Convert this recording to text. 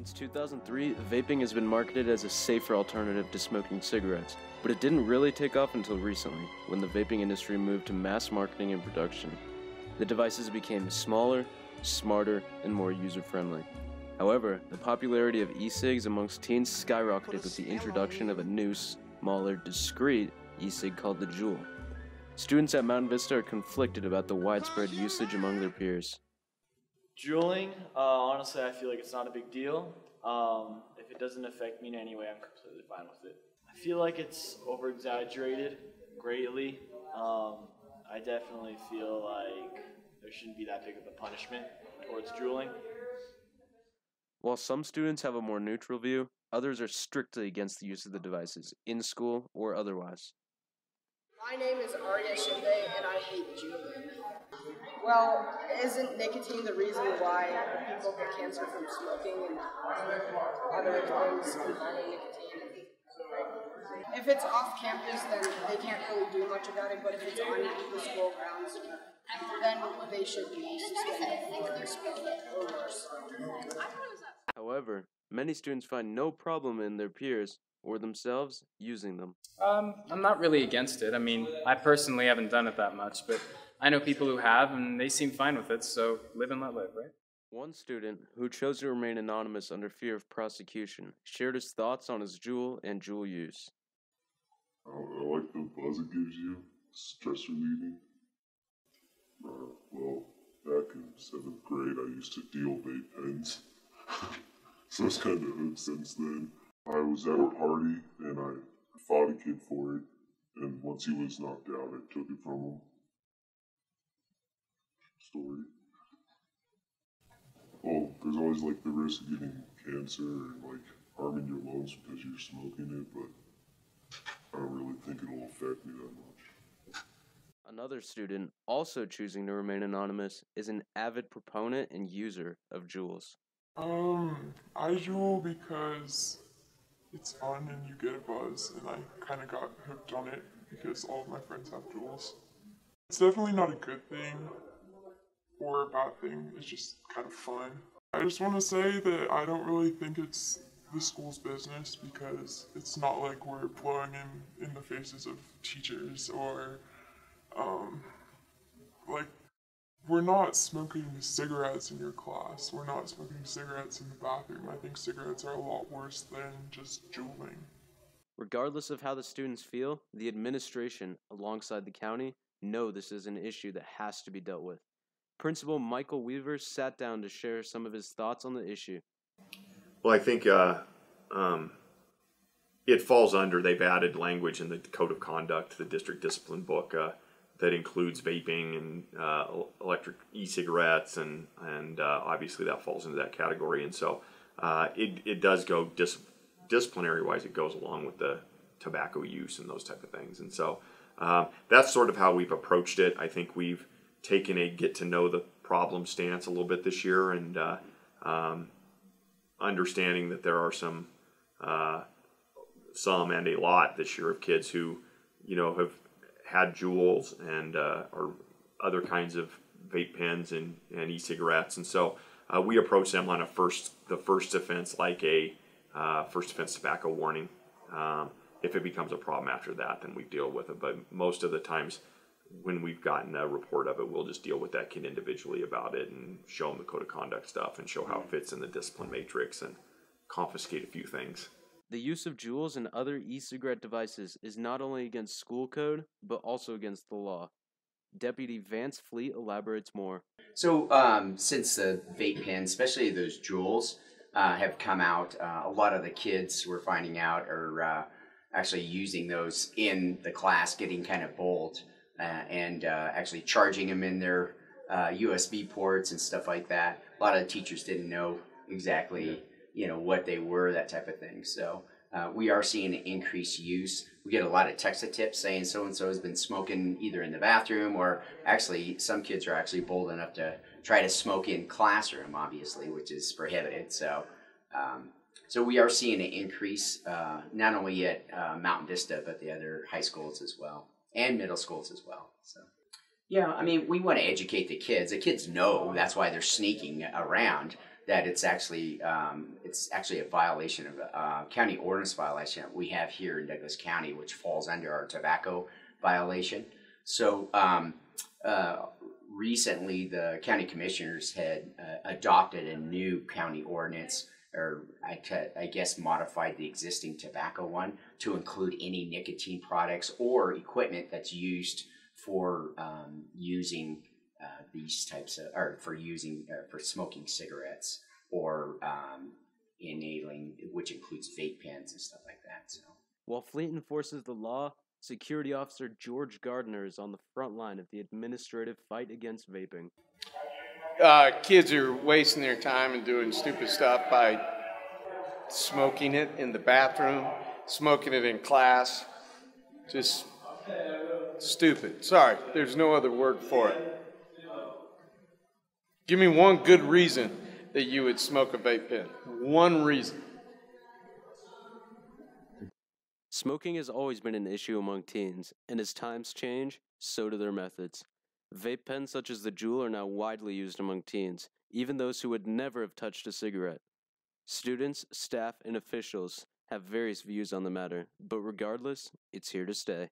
Since 2003, vaping has been marketed as a safer alternative to smoking cigarettes, but it didn't really take off until recently, when the vaping industry moved to mass marketing and production. The devices became smaller, smarter, and more user-friendly. However, the popularity of e-cigs amongst teens skyrocketed with the introduction of a new, smaller, discreet e-cig called the Juul. Students at Mountain Vista are conflicted about the widespread usage among their peers. Juuling, honestly, I feel like it's not a big deal. If it doesn't affect me in any way, I'm completely fine with it. I feel like it's over-exaggerated greatly. I definitely feel like there shouldn't be that big of a punishment towards juuling. While some students have a more neutral view, others are strictly against the use of the devices, in school or otherwise. My name is Arya Shinde, and I hate juuling. Well, isn't nicotine the reason why people get cancer from smoking and other things combining nicotine? If it's off campus, then they can't really do much about it, but if it's on the school grounds, then they should be suspended for their smoking or worse. However, many students find no problem in their peers or themselves using them. I'm not really against it. I mean, I personally haven't done it that much, but I know people who have, and they seem fine with it, so live and let live, right? One student, who chose to remain anonymous under fear of prosecution, shared his thoughts on his Juul and Juul use. I like the buzz it gives you, stress relieving. Well, back in 7th grade, I used to deal vape pens, so it's kind of hooked since then. I was at a party, and I fought a kid for it, and once he was knocked out, I took it from him. Story. Well, there's always like the risk of getting cancer and like harming your lungs because you're smoking it, but I don't really think it'll affect me that much. Another student, also choosing to remain anonymous, is an avid proponent and user of Juuls. I Juul because it's fun and you get a buzz, and I kind of got hooked on it because all of my friends have Juuls. It's definitely not a good thing or a bad thing, it's just kind of fun. I just want to say that I don't really think it's the school's business because it's not like we're blowing in the faces of teachers or, like, we're not smoking cigarettes in your class. We're not smoking cigarettes in the bathroom. I think cigarettes are a lot worse than just juuling. Regardless of how the students feel, the administration, alongside the county, know this is an issue that has to be dealt with. Principal Michael Weaver sat down to share some of his thoughts on the issue. Well, I think it falls under, they've added language in the Code of Conduct, the district discipline book, that includes vaping and electric e-cigarettes, and obviously that falls into that category. And so it does go disciplinary-wise, it goes along with the tobacco use and those type of things. And so that's sort of how we've approached it. I think we've taken a get-to-know-the-problem stance a little bit this year, and understanding that there are some and a lot this year of kids who, have had Juuls and or other kinds of vape pens and e-cigarettes, and so we approach them on the first offense like a first offense tobacco warning. If it becomes a problem after that, then we deal with it. But most of the times, when we've gotten a report of it, we'll just deal with that kid individually about it and show them the code of conduct stuff and show how it fits in the discipline matrix and confiscate a few things. The use of Juuls and other e-cigarette devices is not only against school code, but also against the law. Deputy Vance Fleet elaborates more. So since the vape pens, especially those Juuls, have come out, a lot of the kids we're finding out are actually using those in the class, getting kind of bold and actually charging them in their USB ports and stuff like that. A lot of the teachers didn't know exactly, what they were, that type of thing. So we are seeing an increased use. We get a lot of text tips saying so-and-so has been smoking either in the bathroom, or actually some kids are actually bold enough to try to smoke in classroom, obviously, which is prohibited. So so we are seeing an increase, not only at Mountain Vista, but the other high schools as well, and middle schools as well. So yeah, I mean, we want to educate the kids. The kids know that's why they're sneaking around, that it's actually a violation of a county ordinance violation that we have here in Douglas County, which falls under our tobacco violation. So recently, the county commissioners had adopted a new county ordinance, or I guess modified the existing tobacco one to include any nicotine products or equipment that's used for using these types of, or for smoking cigarettes, or inhaling, which includes vape pens and stuff like that. So while Fleet enforces the law, Security Officer George Gardner is on the front line of the administrative fight against vaping. Kids are wasting their time and doing stupid stuff by smoking it in the bathroom, smoking it in class. Just stupid. Sorry, there's no other word for it. Give me one good reason that you would smoke a vape pen. One reason. Smoking has always been an issue among teens, and as times change, so do their methods. Vape pens such as the Juul are now widely used among teens, even those who would never have touched a cigarette. Students, staff, and officials have various views on the matter, but regardless, it's here to stay.